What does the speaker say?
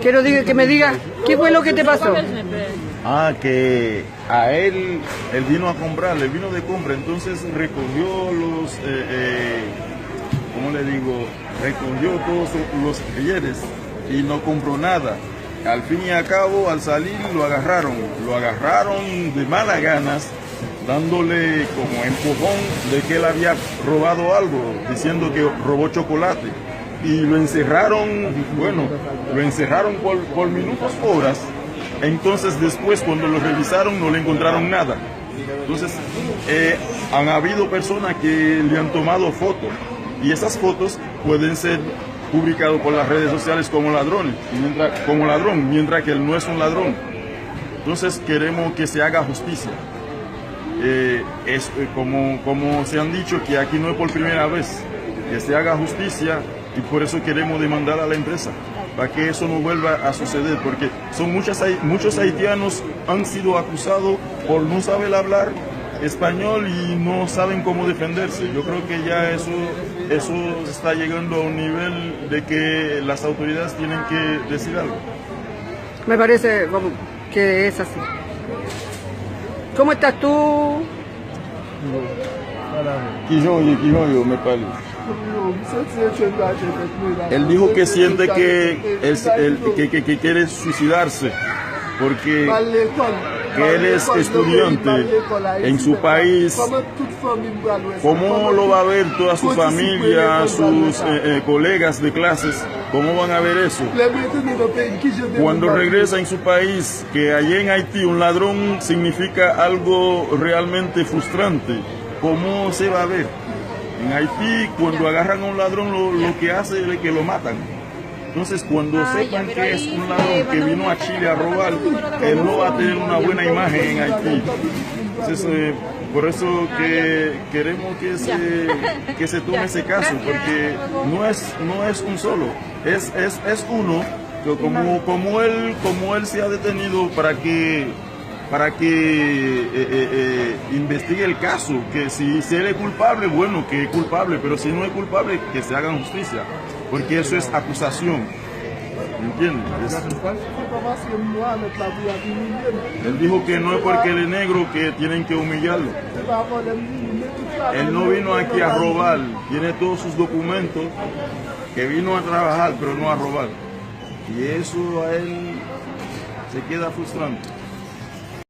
Quiero que me diga, ¿qué fue lo que te pasó? Que a él vino a comprar, él vino de compra, entonces recogió los, ¿cómo le digo? Recogió todos los billetes y no compró nada. Al fin y al cabo, al salir, lo agarraron de malas ganas, dándole como empujón de que él había robado algo, diciendo que robó chocolate. Y lo encerraron, por minutos, horas. Entonces después, cuando lo revisaron, no le encontraron nada. Entonces, han habido personas que le han tomado fotos, y esas fotos pueden ser publicadas por las redes sociales como ladrón, mientras que él no es un ladrón. Entonces queremos que se haga justicia. Como se han dicho, que aquí no es por primera vez, que se haga justicia, y por eso queremos demandar a la empresa, para que eso no vuelva a suceder, porque muchos haitianos han sido acusados por no saber hablar español y no saben cómo defenderse. Yo creo que ya eso está llegando a un nivel de que las autoridades tienen que decir algo. Me parece que es así. ¿Cómo estás tú? Quijoyo, me parece. Él dijo que siente que quiere suicidarse porque que él es estudiante en su país. ¿Cómo lo va a ver toda su familia, sus colegas de clases? ¿Cómo van a ver eso? Cuando regresa en su país, que allí en Haití un ladrón significa algo realmente frustrante, ¿cómo se va a ver? En Haití, cuando agarran a un ladrón, lo que hace es que lo matan. Entonces, cuando sepan que es un ladrón que vino a Chile a robar, él no va a tener una buena imagen en Haití. Entonces, por eso que queremos que se tome ese caso, porque no es un solo, es uno, que como él se ha detenido para que investigue el caso, que si él es culpable, bueno, que es culpable, pero si no es culpable, que se haga justicia, porque eso es acusación, ¿entiendes? Él dijo que no es porque él es negro que tienen que humillarlo. Él no vino aquí a robar, tiene todos sus documentos, que vino a trabajar, pero no a robar, y eso a él se queda frustrante.